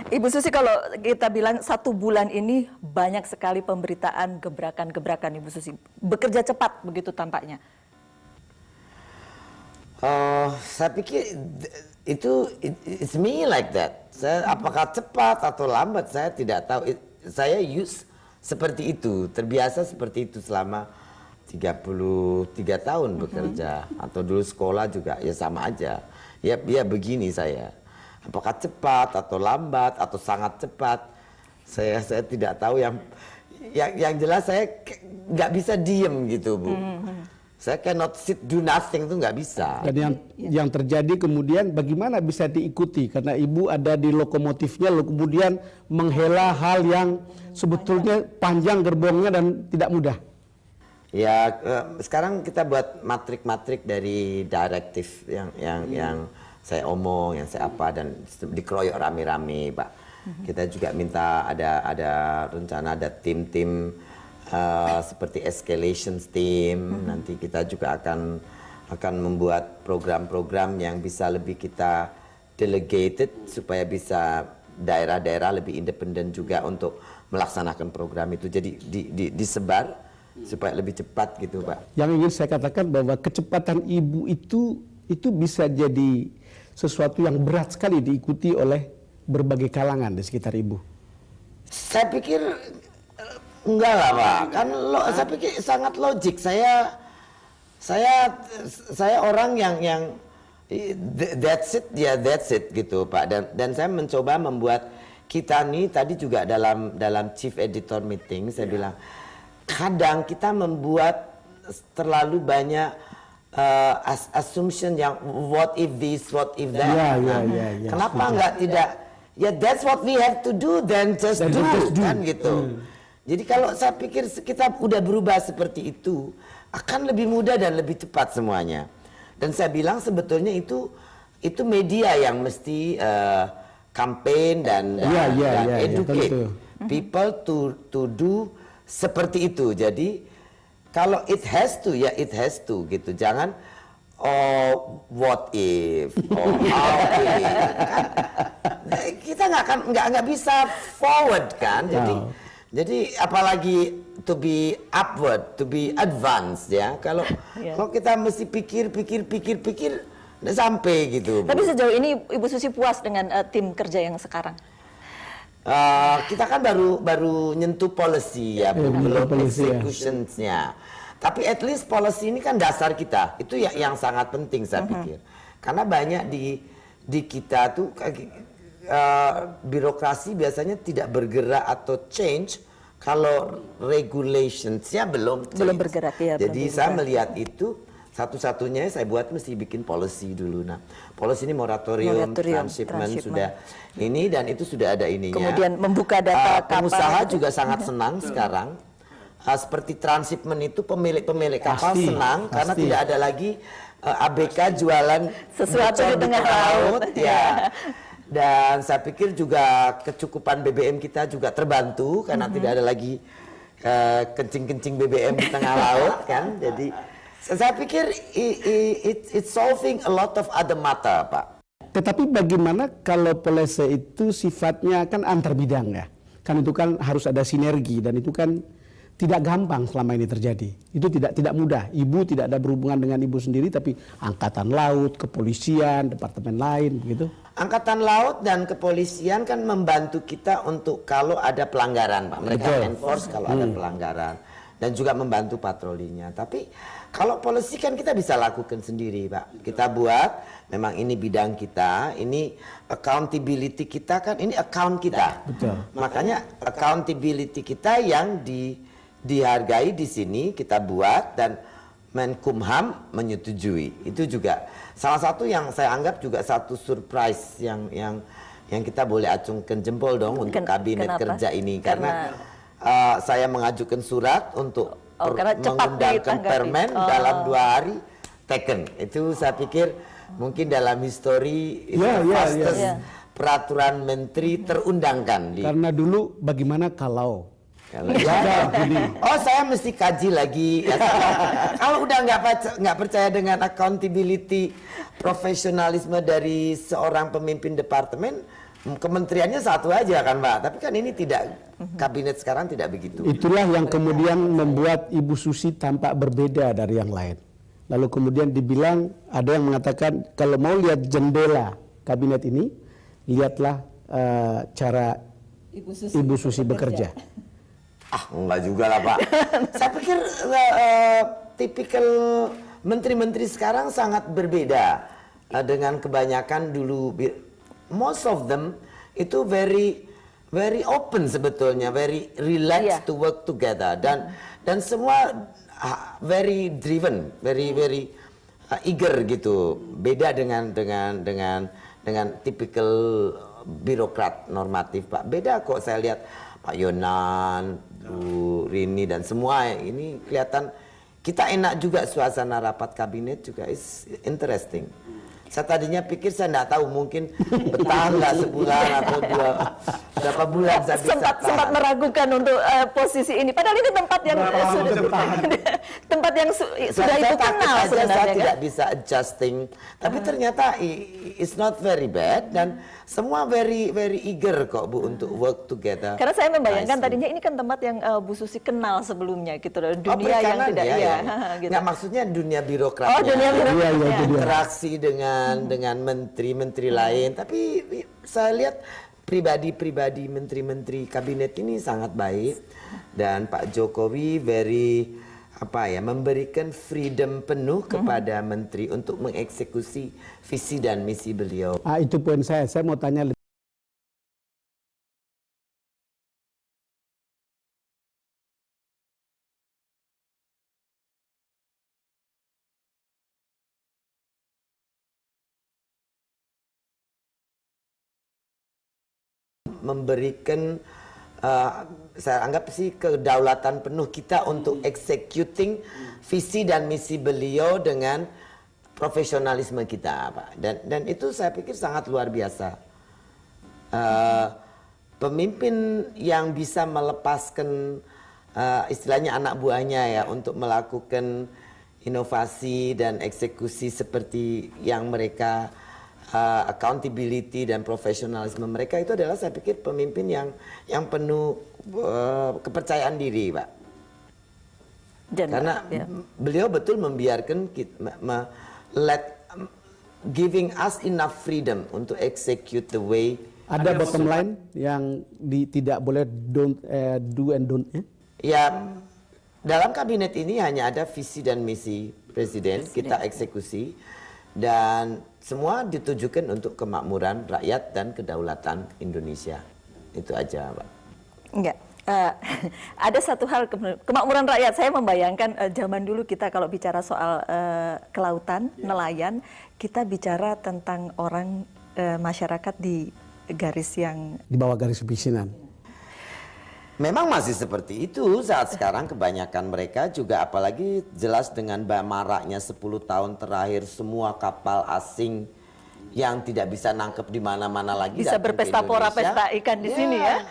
Ibu Susi, kalau kita bilang 1 bulan ini banyak sekali pemberitaan gebrakan-gebrakan, Ibu Susi. Bekerja cepat begitu tampaknya. Saya pikir itu it's me like that. Saya apakah cepat atau lambat saya tidak tahu. Saya seperti itu, terbiasa seperti itu selama 33 tahun bekerja. Atau dulu sekolah juga ya sama aja. Ya begini saya. Apakah cepat atau lambat atau sangat cepat, saya tidak tahu. Yang jelas saya nggak bisa diem gitu, Bu. Saya cannot sit do nothing, itu nggak bisa. Dan yang terjadi kemudian bagaimana bisa diikuti, karena Ibu ada di lokomotifnya, lalu kemudian menghela hal yang sebetulnya panjang gerbongnya dan tidak mudah. Ya, sekarang kita buat matrik-matrik dari direktif yang saya omong, yang saya apa, dan dikeroyok rame-rame, Pak. Kita juga minta ada rencana, ada tim-tim seperti escalation team. Nanti kita juga akan membuat program-program yang bisa lebih kita delegated supaya bisa daerah-daerah lebih independen juga untuk melaksanakan program itu. Jadi disebar supaya lebih cepat gitu, Pak. Yang ingin saya katakan bahwa kecepatan Ibu itu bisa jadi sesuatu yang berat sekali diikuti oleh berbagai kalangan di sekitar Ibu. Saya pikir enggak lah, Pak. Kan saya pikir sangat logik. Saya orang yang that's it, ya that's it gitu, Pak. Dan saya mencoba membuat kita nih, tadi juga dalam chief editor meeting saya bilang, kadang kita membuat terlalu banyak assumption yang what if this, what if that. Kenapa enggak tidak? Ya that's what we have to do, then just do kan gitu. Jadi kalau saya pikir kita udah berubah seperti itu, akan lebih mudah dan lebih cepat semuanya. Dan saya bilang sebetulnya itu media yang mesti campaign dan educate people to do seperti itu. Jadi kalau it has to, ya it has to gitu. Jangan what if, how if. Kita nggak bisa forward kan. Jadi apalagi to be upward, to be advanced ya. Kalau kita mesti pikir nggak sampai gitu. Tapi sejauh ini Ibu Susi puas dengan tim kerja yang sekarang? Kita kan baru nyentuh policy ya, belum executionsnya. Tapi at least policy ini kan dasar kita. Itu yang sangat penting saya pikir. Karena banyak di kita tuh birokrasi biasanya tidak bergerak atau change kalau regulationsnya belum bergerak ya. Jadi saya melihat itu satu-satunya saya buat mesti bikin policy dulu. Nah, policy ini moratorium transshipment sudah ini, dan itu sudah ada ininya. Kemudian membuka data pengusaha juga sangat senang sekarang. Seperti transshipment itu pemilik kapal senang karena tidak ada lagi ABK jualan sesuatu di tengah laut. Ya. Dan saya pikir juga kecukupan BBM kita juga terbantu karena tidak ada lagi kencing-kencing BBM di tengah laut kan. Jadi saya pikir it's solving a lot of other matter, Pak. Tetapi bagaimana kalau policy itu sifatnya kan antar bidang ya? Kan itu kan harus ada sinergi, dan itu kan tidak gampang selama ini terjadi. Itu tidak mudah. Ibu tidak ada berhubungan dengan Ibu sendiri, tapi Angkatan Laut, Kepolisian, departemen lain begitu. Angkatan Laut dan Kepolisian kan membantu kita untuk kalau ada pelanggaran, Pak. Mereka enforce kalau ada pelanggaran dan juga membantu patrolinya. Tapi kalau polisi kan kita bisa lakukan sendiri, Pak. Kita buat, memang ini bidang kita, ini accountability kita kan, ini account kita. Betul. Makanya accountability kita yang dihargai di sini kita buat, dan Menkumham menyetujui. Itu juga salah satu yang saya anggap juga satu surprise yang kita boleh acungkan jempol dong untuk kabinet kerja ini. Karena saya mengajukan surat untuk mengundangkan permen dalam 2 hari taken. Itu saya pikir mungkin dalam histori fastest peraturan menteri terundangkan. Karena dulu bagaimana kalau saya mesti kaji lagi. Kalau udah nggak percaya dengan accountability, profesionalisme dari seorang pemimpin departemen, kementeriannya satu aja kan Pak, tapi kan ini tidak, kabinet sekarang tidak begitu. Itulah yang kemudian membuat Ibu Susi tampak berbeda dari yang lain. Lalu kemudian dibilang, ada yang mengatakan kalau mau lihat jendela kabinet ini, lihatlah cara Ibu Susi bekerja. Enggak juga lah Pak. Saya pikir tipikal menteri-menteri sekarang sangat berbeda dengan kebanyakan dulu. Most of them itu very open sebetulnya, very relaxed to work together, dan semua very driven, very eager gitu. Beda dengan tipikal birokrat normatif Pak. Beda kok saya lihat Pak Yonan, Bu Rini dan semua ini kelihatan kita enak juga suasana rapat kabinet juga is interesting. Saya tadinya pikir saya nggak tahu mungkin betah nggak sebulan atau berapa bulan saya bisa sempat meragukan untuk posisi ini. Padahal ini tempat yang tempat yang sudah Ibu kenal sebenarnya. Saya tidak bisa adjusting, tapi ternyata it's not very bad dan semua very eager kok Bu untuk work together. Karena saya membayangkan tadinya ini kan tempat yang Bu Susi kenal sebelumnya gitu, dunia yang tidak gitu. Nggak, maksudnya dunia birokrat. Oh, dunia birokrat. Interaksi dengan menteri-menteri lain, tapi saya lihat pribadi-pribadi menteri-menteri kabinet ini sangat baik dan Pak Jokowi memberikan freedom penuh kepada menteri untuk mengeksekusi visi dan misi beliau. Itu poin saya mau tanya. Memberikan saya anggap sih kedaulatan penuh kita untuk executing visi dan misi beliau dengan profesionalisme kita Pak. Dan itu saya pikir sangat luar biasa. Pemimpin yang bisa melepaskan istilahnya anak buahnya ya untuk melakukan inovasi dan eksekusi seperti yang mereka accountability dan profesionalisme mereka itu adalah saya pikir pemimpin yang penuh kepercayaan diri Pak. Karena beliau betul membiarkan giving us enough freedom untuk execute the way. Ada bottom line yang tidak boleh do and don't ya? Dalam kabinet ini hanya ada visi dan misi presiden. Kita eksekusi dan semua ditujukan untuk kemakmuran rakyat dan kedaulatan Indonesia. Itu aja Pak. Enggak. Ada satu hal, kemakmuran rakyat. Saya membayangkan zaman dulu kita kalau bicara soal kelautan, nelayan, kita bicara tentang orang masyarakat di garis yang di bawah garis kemiskinan. Memang masih seperti itu saat sekarang kebanyakan mereka juga, apalagi jelas dengan maraknya 10 tahun terakhir semua kapal asing yang tidak bisa nangkep di mana-mana lagi bisa berpesta pora pesta ikan di sini ya.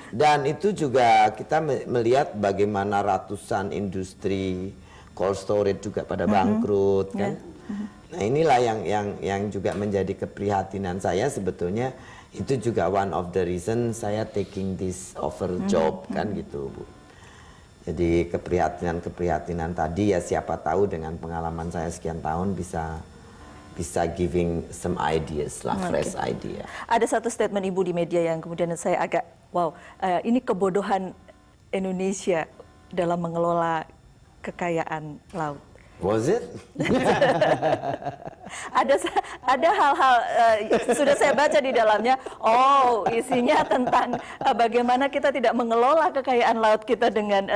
Dan itu juga kita melihat bagaimana ratusan industri cold storage juga pada bangkrut kan. Nah inilah yang juga menjadi keprihatinan saya sebetulnya. Itu juga one of the reason saya taking this offer job kan gitu Bu. Jadi keprihatinan tadi ya siapa tahu dengan pengalaman saya sekian tahun bisa giving some ideas lah, fresh idea. Ada satu statement Ibu di media yang kemudian saya agak wow, ini kebodohan Indonesia dalam mengelola kekayaan laut. Was it? Ada hal-hal sudah saya baca di dalamnya. Oh, isinya tentang bagaimana kita tidak mengelola kekayaan laut kita dengan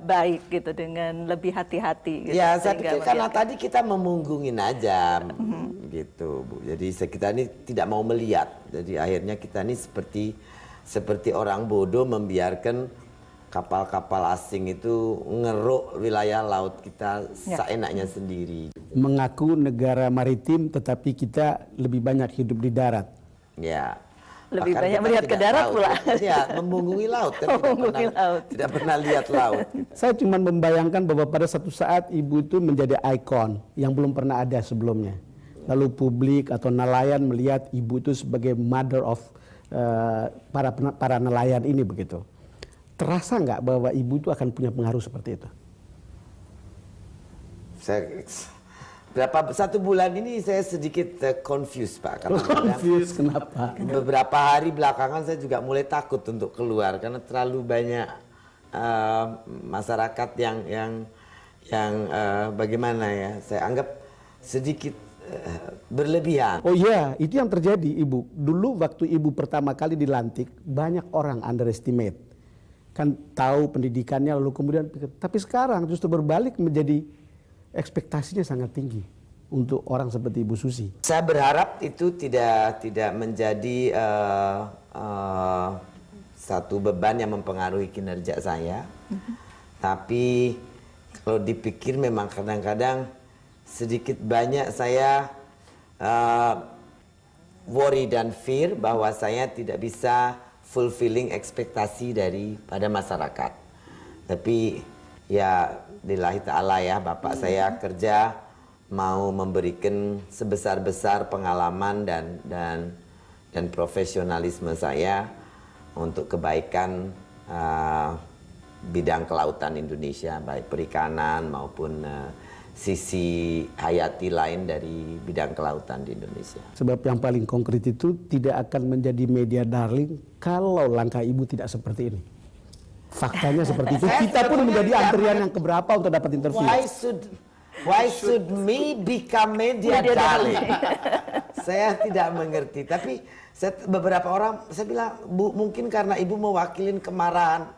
baik gitu, dengan lebih hati-hati. Gitu, ya, saya pikir karena tadi kita memunggungin aja, gitu Bu. Jadi kita ini tidak mau melihat. Jadi akhirnya kita ini seperti orang bodoh membiarkan kapal-kapal asing itu ngeruk wilayah laut kita seenaknya sendiri. Mengaku negara maritim tetapi kita lebih banyak hidup di darat. Ya. Lebih banyak melihat ke darat pula. Ya, membungkui laut kan tidak pernah lihat laut. Saya cuma membayangkan bahwa pada satu saat Ibu itu menjadi ikon yang belum pernah ada sebelumnya. Lalu publik atau nelayan melihat ibu itu sebagai mother of para nelayan ini begitu. Terasa nggak bahwa ibu itu akan punya pengaruh seperti itu? Satu bulan ini saya sedikit confused Pak. Confused kenapa? Beberapa hari belakangan saya juga mulai takut untuk keluar karena terlalu banyak masyarakat yang bagaimana ya, saya anggap sedikit berlebihan. Oh iya, itu yang terjadi Ibu. Dulu waktu Ibu pertama kali dilantik, banyak orang underestimate. Kan tahu pendidikannya lalu kemudian, tapi sekarang justru berbalik menjadi ekspektasinya sangat tinggi untuk orang seperti Ibu Susi. Saya berharap itu tidak menjadi satu beban yang mempengaruhi kinerja saya. Tapi kalau dipikir memang kadang-kadang sedikit banyak saya worry dan fear bahwa saya tidak bisa fulfilling ekspektasi daripada masyarakat. Tapi ya lillahi ta'ala ya, Bapak saya kerja mau memberikan sebesar-besar pengalaman dan profesionalisme saya untuk kebaikan bidang kelautan Indonesia, baik perikanan maupun sisi hayati lain dari bidang kelautan di Indonesia. Sebab yang paling konkret itu tidak akan menjadi media darling kalau langkah Ibu tidak seperti ini. Faktanya seperti itu. Kita pun menjadi antrian yang keberapa untuk dapat interview. Why should me become media darling? Saya tidak mengerti. Tapi beberapa orang saya bilang, Bu, mungkin karena Ibu mewakilin kemarahan,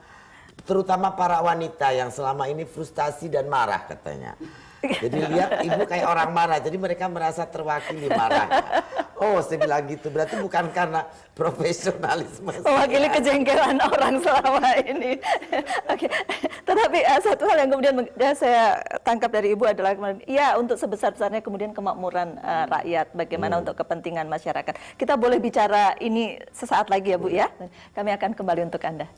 terutama para wanita yang selama ini frustasi dan marah katanya. Jadi lihat Ibu kayak orang marah, jadi mereka merasa terwakili marahnya. Oh, saya bilang gitu, berarti bukan karena profesionalisme. Mewakili kejengkelan orang selama ini. Oke, tetapi satu hal yang kemudian saya tangkap dari Ibu adalah, ya untuk sebesar-besarnya kemudian kemakmuran rakyat, bagaimana untuk kepentingan masyarakat. Kita boleh bicara ini sesaat lagi ya Bu ya, kami akan kembali untuk Anda.